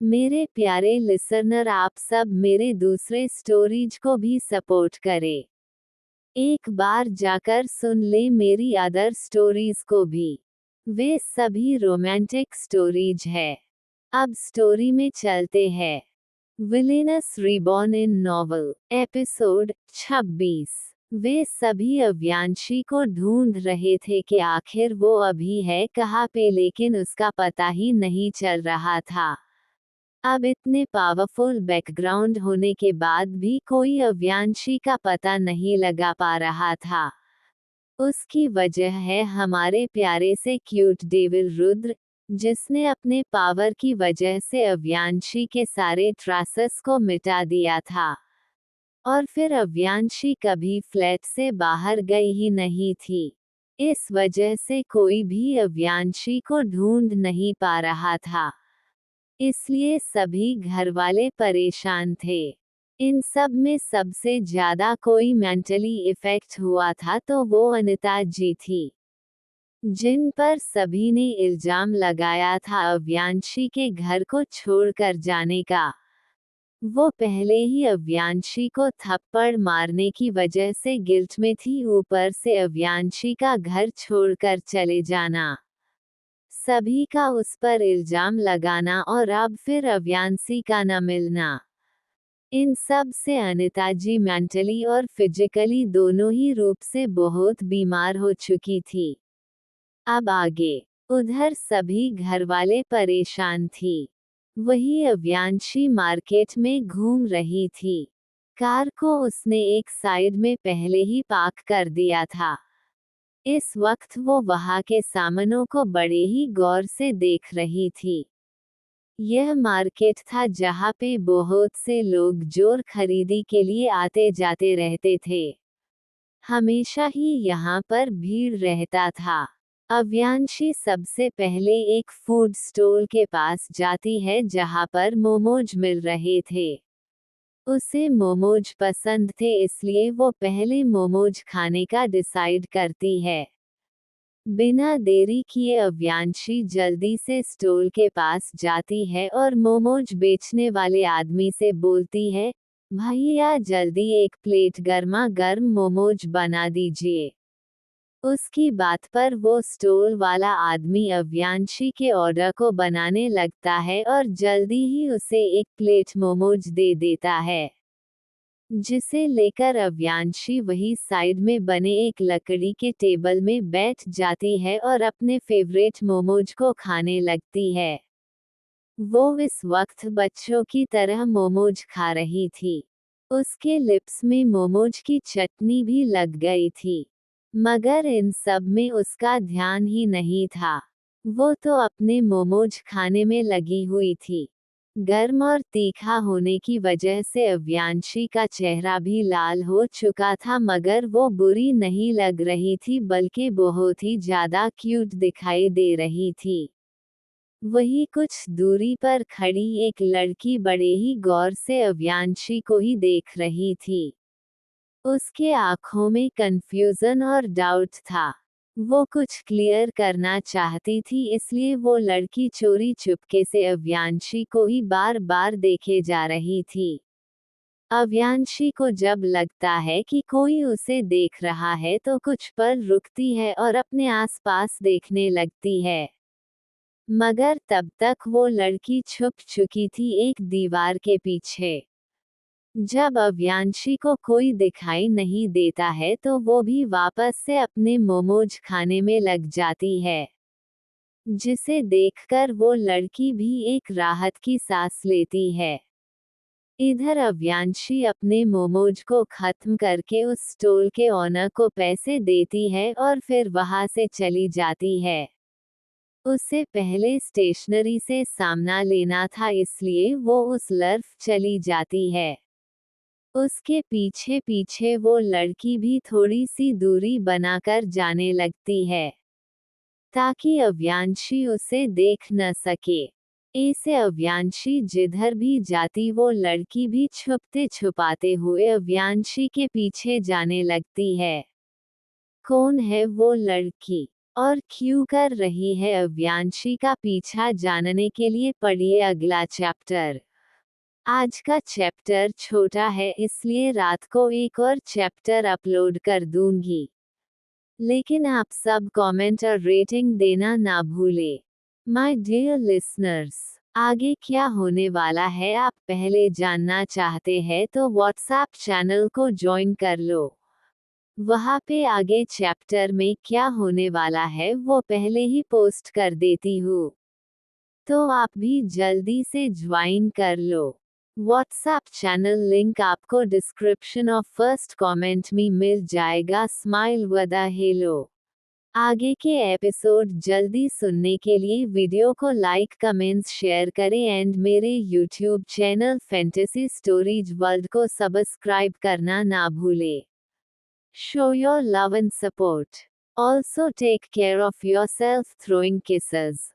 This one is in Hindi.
मेरे प्यारे लिसनर, आप सब मेरे दूसरे स्टोरीज को भी सपोर्ट करें। एक बार जाकर सुन ले मेरी अदर स्टोरीज को भी। वे सभी रोमांटिक स्टोरीज है। अब स्टोरी में चलते हैं। विलेनस रिबॉर्न इन नॉवल, एपिसोड 26। वे सभी अव्यांशी को ढूंढ रहे थे कि आखिर वो अभी है कहाँ पे, लेकिन उसका पता ही नहीं चल रहा था। अब इतने पावरफुल बैकग्राउंड होने के बाद भी कोई अव्यांशी का पता नहीं लगा पा रहा था। उसकी वजह है हमारे प्यारे से क्यूट डेविल रुद्र, जिसने अपने पावर की वजह से अव्यांशी के सारे ट्रेसेस को मिटा दिया था। और फिर अव्यांशी कभी फ्लैट से बाहर गई ही नहीं थी। इस वजह से कोई भी अव्यांशी को ढूंढ नहीं पा रहा था। इसलिए सभी घरवाले परेशान थे। इन सब में सबसे ज्यादा कोई मेंटली इफेक्ट हुआ था तो वो अनिता जी थी, जिन पर सभी ने इल्जाम लगाया था अव्यांशी के घर को छोड़कर जाने का। वो पहले ही अव्यांशी को थप्पड़ मारने की वजह से गिल्ट में थी, ऊपर से अव्यांशी का घर छोड़कर चले जाना, सभी का उस पर इल्जाम लगाना और अब फिर अव्यांशी का न मिलना। इन सब से अनिता जी मेंटली और फिजिकली दोनों ही रूप से बहुत बीमार हो चुकी थी। अब आगे, उधर सभी घरवाले परेशान थी। वही अव्यांशी मार्केट में घूम रही थी। कार को उसने एक साइड में पहले ही पार्क कर दिया था। इस वक्त वो वहां के सामानों को बड़े ही गौर से देख रही थी। यह मार्केट था जहां पे बहुत से लोग जोर खरीदी के लिए आते जाते रहते थे। हमेशा ही यहाँ पर भीड़ रहता था। अव्यांशी सबसे पहले एक फूड स्टॉल के पास जाती है जहाँ पर मोमोज मिल रहे थे। उसे मोमोज पसंद थे, इसलिए वो पहले मोमोज खाने का डिसाइड करती है। बिना देरी किए अव्यांशी जल्दी से स्टॉल के पास जाती है और मोमोज बेचने वाले आदमी से बोलती है, भैया जल्दी एक प्लेट गर्मा गर्म मोमोज बना दीजिए। उसकी बात पर वो स्टॉल वाला आदमी अव्यांशी के ऑर्डर को बनाने लगता है और जल्दी ही उसे एक प्लेट मोमोज दे देता है, जिसे लेकर अव्यांशी वही साइड में बने एक लकड़ी के टेबल में बैठ जाती है और अपने फेवरेट मोमोज को खाने लगती है। वो इस वक्त बच्चों की तरह मोमोज खा रही थी। उसके लिप्स में मोमोज की चटनी भी लग गई थी, मगर इन सब में उसका ध्यान ही नहीं था। वो तो अपने मोमोज खाने में लगी हुई थी। गर्म और तीखा होने की वजह से अव्यांशी का चेहरा भी लाल हो चुका था, मगर वो बुरी नहीं लग रही थी बल्कि बहुत ही ज्यादा क्यूट दिखाई दे रही थी। वही कुछ दूरी पर खड़ी एक लड़की बड़े ही गौर से अव्यांशी को ही देख रही थी। उसके आंखों में कंफ्यूजन और डाउट था। वो कुछ क्लियर करना चाहती थी, इसलिए वो लड़की चोरी चुपके से अव्यांशी को ही बार बार देखे जा रही थी। अव्यांशी को जब लगता है कि कोई उसे देख रहा है तो कुछ पल रुकती है और अपने आसपास देखने लगती है, मगर तब तक वो लड़की छुप चुकी थी एक दीवार के पीछे। जब अव्यांशी को कोई दिखाई नहीं देता है तो वो भी वापस से अपने मोमोज खाने में लग जाती है, जिसे देखकर वो लड़की भी एक राहत की सांस लेती है। इधर अव्यांशी अपने मोमोज को खत्म करके उस स्टॉल के ओनर को पैसे देती है और फिर वहां से चली जाती है। उसे पहले स्टेशनरी से सामना लेना था, इसलिए वो उस तरफ चली जाती है। उसके पीछे पीछे वो लड़की भी थोड़ी सी दूरी बनाकर जाने लगती है, ताकि अव्यांशी उसे देख न सके। ऐसे अव्यांशी जिधर भी जाती वो लड़की भी छुपते छुपाते हुए अव्यांशी के पीछे जाने लगती है। कौन है वो लड़की? और क्यों कर रही है अव्यांशी का पीछा जानने के लिए पढ़िए अगला चैप्टर। आज का चैप्टर छोटा है इसलिए रात को एक और चैप्टर अपलोड कर दूंगी, लेकिन आप सब कमेंट और रेटिंग देना ना भूले। माय डियर लिसनर्स, आगे क्या होने वाला है आप पहले जानना चाहते हैं तो व्हाट्सएप चैनल को ज्वाइन कर लो। वहाँ पे आगे चैप्टर में क्या होने वाला है वो पहले ही पोस्ट कर देती हूँ, तो आप भी जल्दी से ज्वाइन कर लो। व्हाट्सएप चैनल लिंक आपको डिस्क्रिप्शन और फर्स्ट कमेंट में मिल जाएगा। स्माइल वदा हेलो। आगे के एपिसोड जल्दी सुनने के लिए वीडियो को लाइक कमेंट्स शेयर करें एंड मेरे YouTube channel fantasy stories world को सब्सक्राइब करना ना भूले। Show your love and support. Also take care of yourself, throwing kisses.